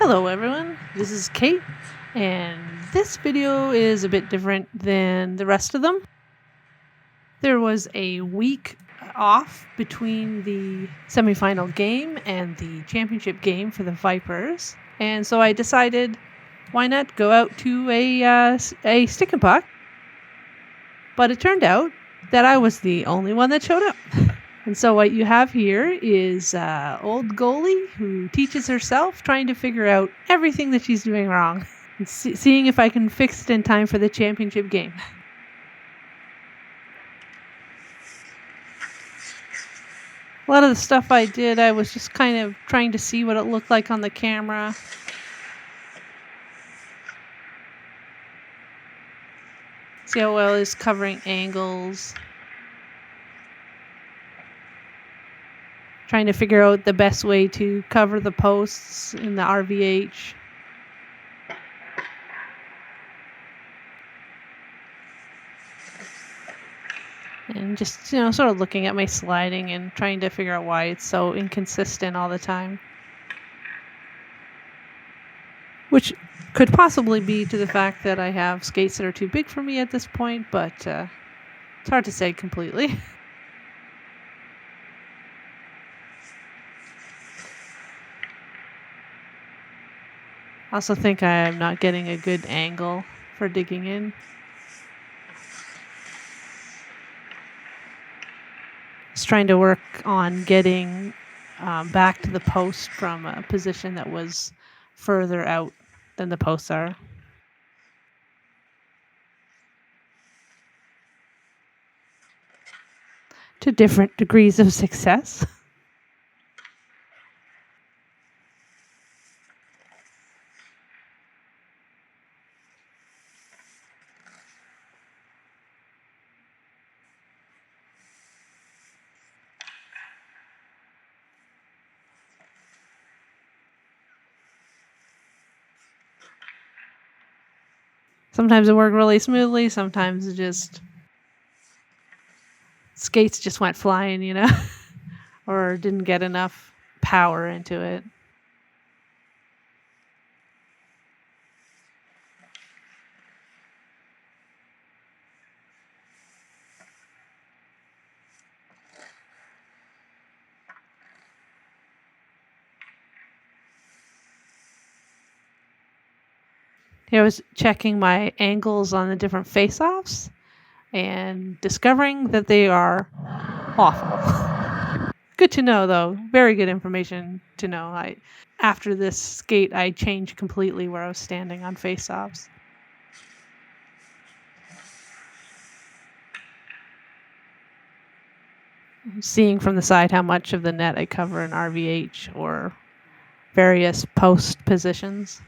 Hello everyone, this is Kate, and this video is a bit different than the rest of them. There was a week off between the semifinal game and the championship game for the Vipers, and so I decided, why not go out to a stick and puck? But it turned out that I was the only one that showed up. And so what you have here is old Goalie who teaches herself, trying to figure out everything that she's doing wrong, and seeing if I can fix it in time for the championship game. A lot of the stuff I did, I was just kind of trying to see what it looked like on the camera. See how well it's covering angles. Trying to figure out the best way to cover the posts in the RVH. And just, sort of looking at my sliding and trying to figure out why it's so inconsistent all the time. Which could possibly be to the fact that I have skates that are too big for me at this point, but it's hard to say completely. I also think I'm not getting a good angle for digging in. Just trying to work on getting back to the post from a position that was further out than the posts are. To different degrees of success. Sometimes it worked really smoothly, sometimes it just... skates just went flying, or didn't get enough power into it. I was checking my angles on the different face-offs and discovering that they are awful. Good to know, though. Very good information to know. After this skate, I changed completely where I was standing on face-offs. Seeing from the side how much of the net I cover in RVH or various post positions.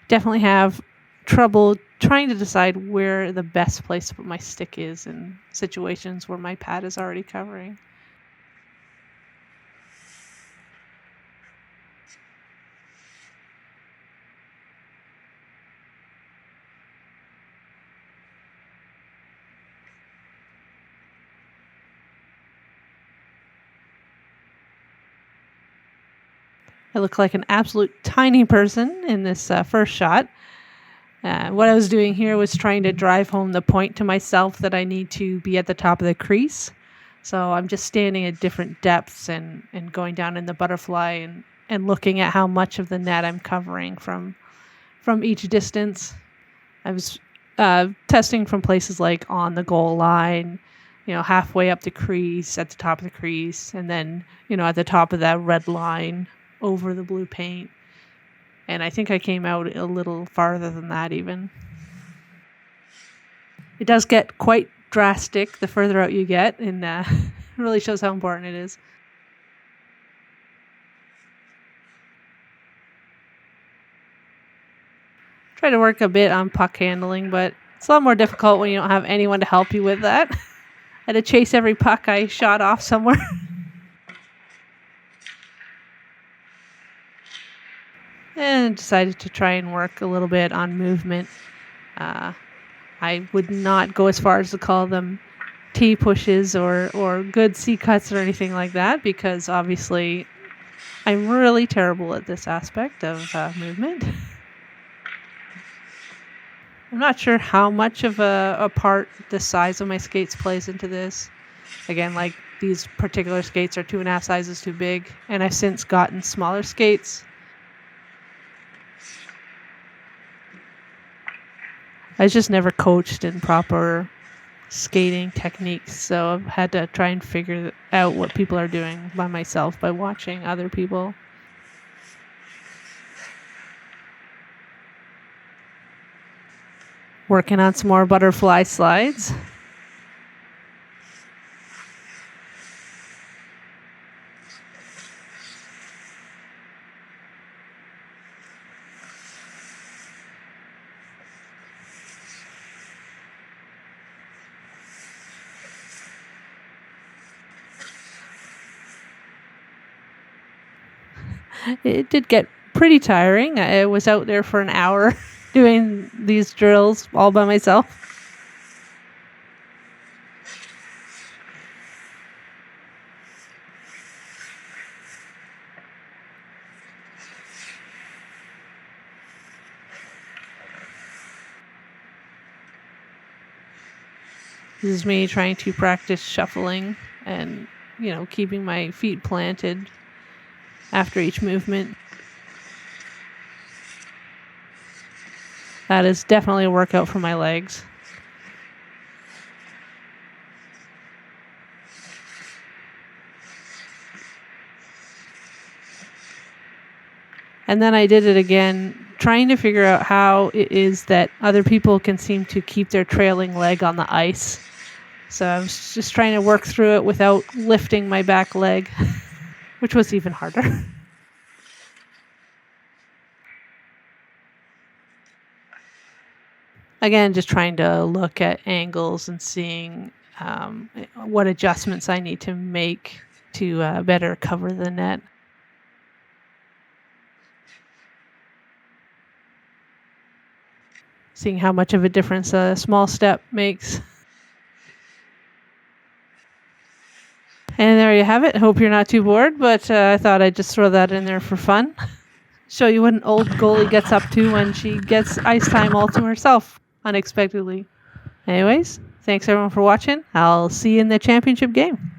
Definitely have trouble trying to decide where the best place to put my stick is in situations where my pad is already covering. I look like an absolute tiny person in this first shot. What I was doing here was trying to drive home the point to myself that I need to be at the top of the crease. So I'm just standing at different depths and going down in the butterfly and looking at how much of the net I'm covering from each distance. I was testing from places like on the goal line, halfway up the crease, at the top of the crease, and then, at the top of that red line over the blue paint. And I think I came out a little farther than that even. It does get quite drastic the further out you get, and it really shows how important it is. Try to work a bit on puck handling, but it's a lot more difficult when you don't have anyone to help you with that. I had to chase every puck I shot off somewhere. And decided to try and work a little bit on movement I would not go as far as to call them T-pushes or good C-cuts or anything like that, because obviously I'm really terrible at this aspect of movement. I'm not sure how much of a part the size of my skates plays into this. Again, like these particular skates are 2.5 sizes too big, and I've since gotten smaller skates. I was just never coached in proper skating techniques, so I've had to try and figure out what people are doing by myself by watching other people. Working on some more butterfly slides. It did get pretty tiring. I was out there for an hour doing these drills all by myself. This is me trying to practice shuffling and, keeping my feet planted after each movement. That is definitely a workout for my legs. And then I did it again, trying to figure out how it is that other people can seem to keep their trailing leg on the ice. So I was just trying to work through it without lifting my back leg, which was even harder. Again, just trying to look at angles and seeing what adjustments I need to make to better cover the net. Seeing how much of a difference a small step makes. And there you have it. Hope you're not too bored, but I thought I'd just throw that in there for fun. Show you what an old goalie gets up to when she gets ice time all to herself unexpectedly. Anyways, thanks everyone for watching. I'll see you in the championship game.